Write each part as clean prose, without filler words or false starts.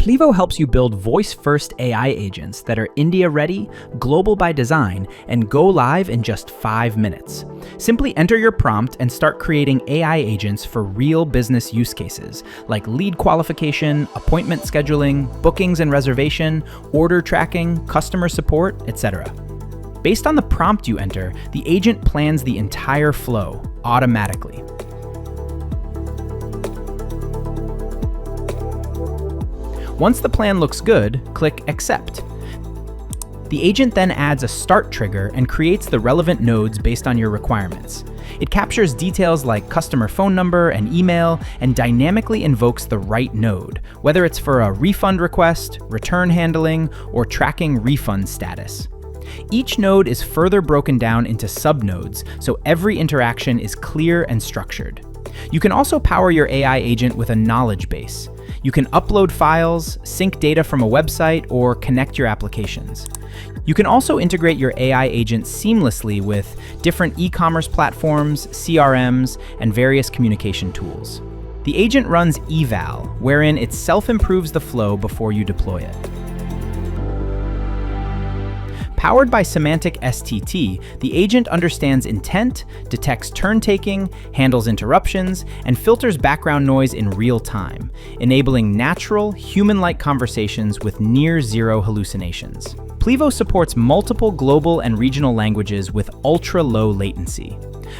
Plivo helps you build voice-first AI agents that are India-ready, global by design, and go live in just 5 minutes. Simply enter your prompt and start creating AI agents for real business use cases, like lead qualification, appointment scheduling, bookings and reservation, order tracking, customer support, etc. Based on the prompt you enter, the agent plans the entire flow automatically. Once the plan looks good, click Accept. The agent then adds a start trigger and creates the relevant nodes based on your requirements. It captures details like customer phone number and email and dynamically invokes the right node, whether it's for a refund request, return handling, or tracking refund status. Each node is further broken down into subnodes, so every interaction is clear and structured. You can also power your AI agent with a knowledge base. You can upload files, sync data from a website, or connect your applications. You can also integrate your AI agent seamlessly with different e-commerce platforms, CRMs, and various communication tools. The agent runs eval, wherein it self-improves the flow before you deploy it. Powered by Semantic STT, the agent understands intent, detects turn-taking, handles interruptions, and filters background noise in real time, enabling natural, human-like conversations with near-zero hallucinations. Plivo supports multiple global and regional languages with ultra-low latency.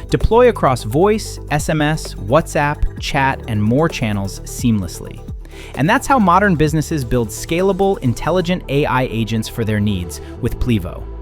Deploy across voice, SMS, WhatsApp, chat, and more channels seamlessly. And that's how modern businesses build scalable, intelligent AI agents for their needs with Plivo.